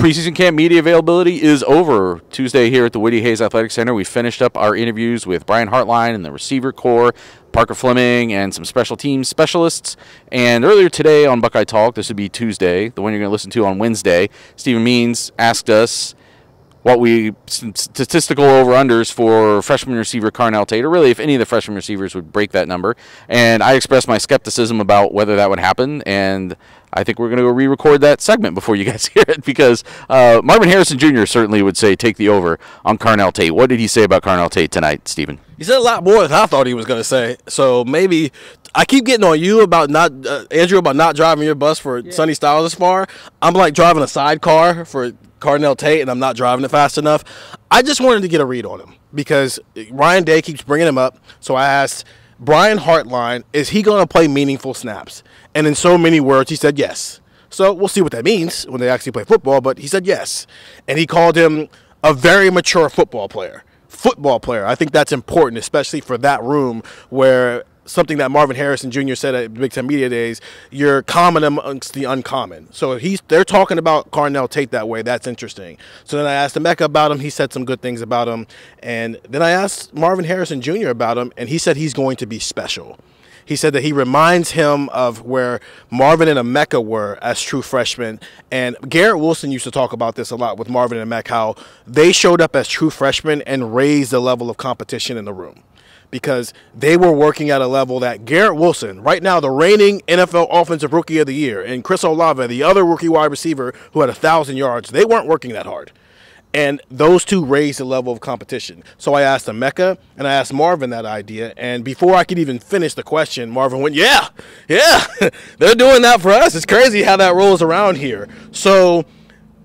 Preseason camp media availability is over Tuesday here at the Woody Hayes Athletic Center. We finished up our interviews with Brian Hartline and the receiver corps, Parker Fleming, and some special teams specialists. And earlier today on Buckeye Talk, this would be Tuesday, the one you're going to listen to on Wednesday, Stephen Means asked us what statistical over-unders for freshman receiver Carnell Tate, or really if any of the freshman receivers would break that number. And I expressed my skepticism about whether that would happen, and I think we're going to go re-record that segment before you guys hear it, because Marvin Harrison Jr. certainly would say take the over on Carnell Tate. What did he say about Carnell Tate tonight, Stephen? He said a lot more than I thought he was going to say. So maybe I keep getting on you about Andrew, about not driving your bus for Sonny Styles this far. I'm like driving a sidecar for Carnell Tate, and I'm not driving it fast enough. I just wanted to get a read on him because Ryan Day keeps bringing him up. So I asked Brian Hartline, is he going to play meaningful snaps? And in so many words, he said yes. So we'll see what that means when they actually play football, but he said yes. And he called him a very mature football player. I think that's important, especially for that room where something that Marvin Harrison Jr. said at Big Ten Media Days, you're common amongst the uncommon. So they're talking about Carnell Tate that way. That's interesting. So then I asked Emeka about him. He said some good things about him. And then I asked Marvin Harrison Jr. about him, and he said he's going to be special. He said that he reminds him of where Marvin and Emeka were as true freshmen. And Garrett Wilson used to talk about this a lot with Marvin and Emeka, how they showed up as true freshmen and raised the level of competition in the room, because they were working at a level that Garrett Wilson, right now the reigning NFL Offensive Rookie of the Year, and Chris Olave, the other rookie wide receiver who had 1,000 yards, they weren't working that hard. And those two raised the level of competition. So I asked Emeka and I asked Marvin that idea. And before I could even finish the question, Marvin went, yeah, they're doing that for us. It's crazy how that rolls around here. So,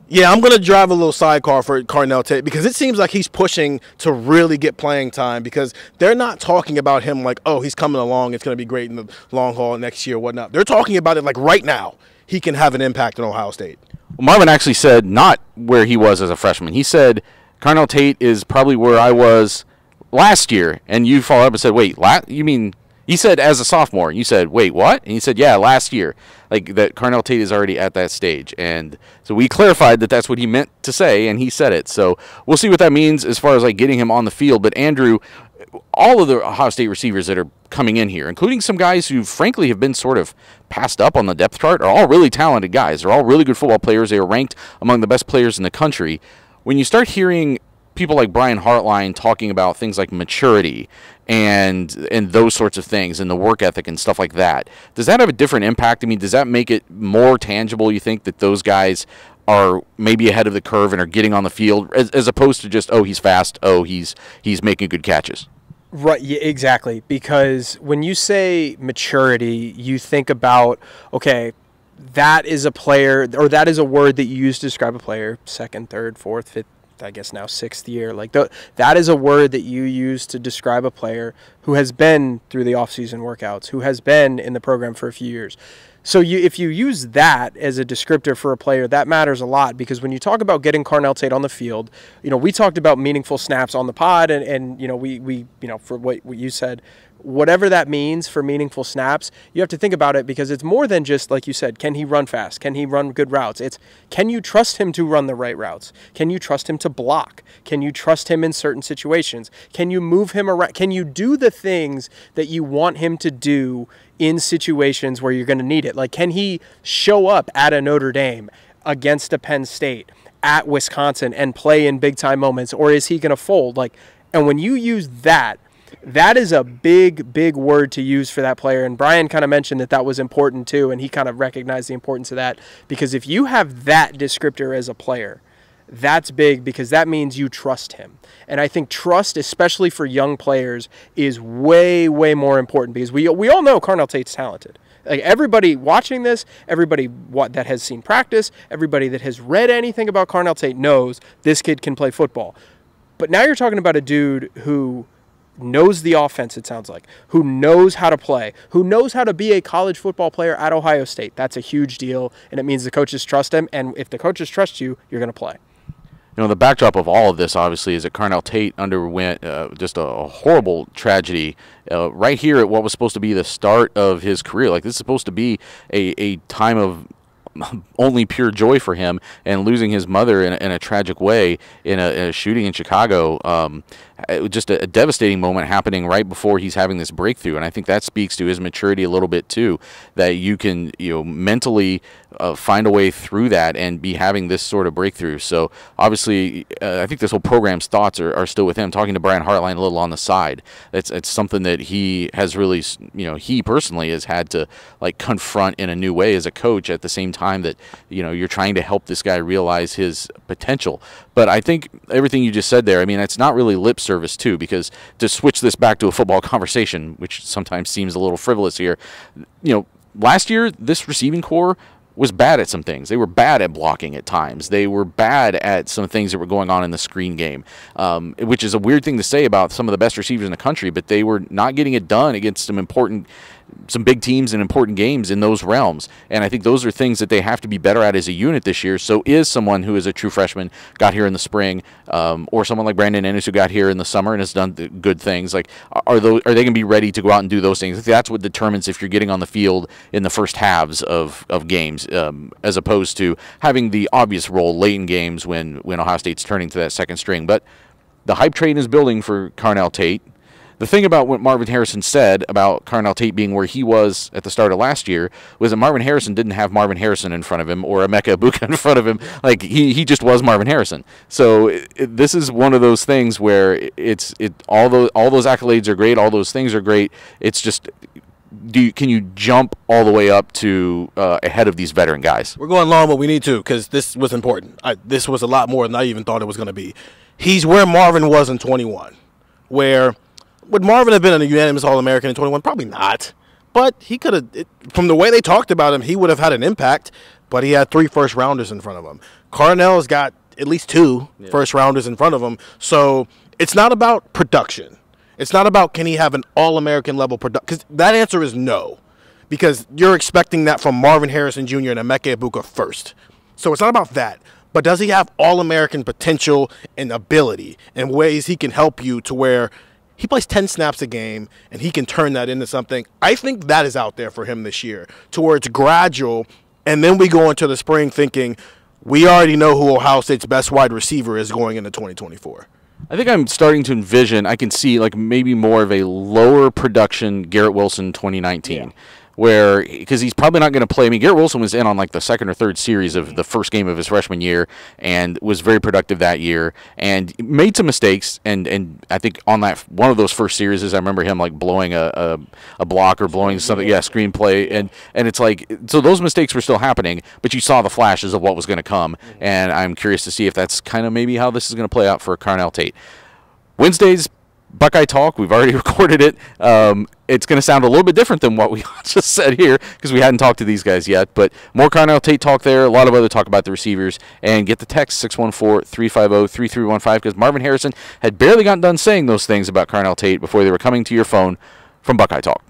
yeah, I'm going to drive a little sidecar for Carnell Tate because it seems like he's pushing to really get playing time, because they're not talking about him like, oh, he's coming along, it's going to be great in the long haul next year, whatnot. They're talking about it like right now he can have an impact on Ohio State. Well, Marvin actually said not where he was as a freshman. He said Carnell Tate is probably where I was last year. And you followed up and said, wait, you mean – he said as a sophomore. And you said, wait, what? And he said, yeah, last year. Like that Carnell Tate is already at that stage. And so we clarified that that's what he meant to say, and he said it. So we'll see what that means as far as like getting him on the field. But Andrew, all of the Ohio State receivers that are coming in here, including some guys who frankly have been sort of passed up on the depth chart, are all really talented guys. They're all really good football players. They are ranked among the best players in the country. When you start hearing people like Brian Hartline talking about things like maturity and those sorts of things and the work ethic and stuff like that, does that have a different impact? I mean, does that make it more tangible, you think, that those guys are maybe ahead of the curve and are getting on the field as opposed to just, oh, he's fast, oh, he's making good catches? Right, yeah, exactly. Because when you say maturity, you think about, okay, that is a player, or that is a word that you use to describe a player, second, third, fourth, fifth, I guess now sixth year. Like that is a word that you use to describe a player who has been through the off-season workouts, who has been in the program for a few years. So if you use that as a descriptor for a player, that matters a lot, because when you talk about getting Carnell Tate on the field, we talked about meaningful snaps on the pod, and we for what you said, whatever that means for meaningful snaps, you have to think about it, because it's more than just, like you said, can he run fast? Can he run good routes? It's, can you trust him to run the right routes? Can you trust him to block? Can you trust him in certain situations? Can you move him around? Can you do the things that you want him to do in situations where you're going to need it? Like, can he show up at a Notre Dame, against a Penn State, at Wisconsin, and play in big-time moments, or is he going to fold? And when you use that, that is a big, big word to use for that player. And Brian kind of mentioned that was important too, and he kind of recognized the importance of that, because if you have that descriptor as a player, that's big, because that means you trust him. And I think trust, especially for young players, is way, way more important, because we all know Carnell Tate's talented. Like, everybody watching this, everybody that has seen practice, everybody that has read anything about Carnell Tate knows this kid can play football. But now you're talking about a dude who knows the offense, it sounds like, who knows how to play, who knows how to be a college football player at Ohio State. That's a huge deal, and it means the coaches trust him, and if the coaches trust you, you're going to play. The backdrop of all of this, obviously, is that Carnell Tate underwent just a horrible tragedy right here at what was supposed to be the start of his career. Like, this is supposed to be a time of only pure joy for him, and losing his mother in a tragic way in a shooting in Chicago. It was just a devastating moment happening right before he's having this breakthrough, and I think that speaks to his maturity a little bit too, that you can mentally find a way through that and be having this sort of breakthrough. So obviously, I think this whole program's thoughts are still with him. Talking to Brian Hartline a little on the side, it's something that he has really, he personally has had to like confront in a new way as a coach, at the same time that you're trying to help this guy realize his potential. But I think everything you just said there, I mean, it's not really lip service too, because to switch this back to a football conversation, which sometimes seems a little frivolous here, last year this receiving core was bad at some things. They were bad at blocking at times. They were bad at some things that were going on in the screen game, which is a weird thing to say about some of the best receivers in the country, but they were not getting it done against some big teams in important games in those realms. And I think those are things that they have to be better at as a unit this year. So is someone who is a true freshman, got here in the spring, or someone like Brandon Ennis who got here in the summer and has done good things, like are they going to be ready to go out and do those things? That's what determines if you're getting on the field in the first halves of games, as opposed to having the obvious role late in games when Ohio State's turning to that second string. But the hype train is building for Carnell Tate. The thing about what Marvin Harrison said about Carnell Tate being where he was at the start of last year was that Marvin Harrison didn't have Marvin Harrison in front of him or Emeka Egbuka in front of him. Like he just was Marvin Harrison. So this is one of those things where all those accolades are great, all those things are great. It's just, can you jump all the way up to ahead of these veteran guys? We're going long, but we need to, because this was important. This was a lot more than I even thought it was going to be. He's where Marvin was in 21, where. Would Marvin have been a unanimous All-American in 21? Probably not. But he could have, from the way they talked about him, he would have had an impact, but he had 3 first-rounders in front of him. Carnell's got at least 2 first-rounders in front of him. So it's not about production. It's not about can he have an All-American level production, because that answer is no, because you're expecting that from Marvin Harrison Jr. and Emeka Egbuka first. So it's not about that. But does he have All-American potential and ability and ways he can help you to where he plays 10 snaps a game, and he can turn that into something? I think that is out there for him this year, to where it's gradual, and then we go into the spring thinking we already know who Ohio State's best wide receiver is going into 2024. I think I'm starting to envision, I can see like maybe more of a lower production Garrett Wilson 2019. Yeah. Where, because he's probably not going to play. I mean, Garrett Wilson was in on like the second or third series of the first game of his freshman year and was very productive that year and made some mistakes. And I think on that one of those first series, I remember him like blowing a block or blowing something, screenplay. And it's like, so those mistakes were still happening, but you saw the flashes of what was going to come. And I'm curious to see if that's kind of maybe how this is going to play out for Carnell Tate. Wednesday's Buckeye Talk, we've already recorded it. It's going to sound a little bit different than what we just said here because we hadn't talked to these guys yet. But more Carnell Tate talk there, a lot of other talk about the receivers. And get the text 614-350-3315 because Marvin Harrison had barely gotten done saying those things about Carnell Tate before they were coming to your phone from Buckeye Talk.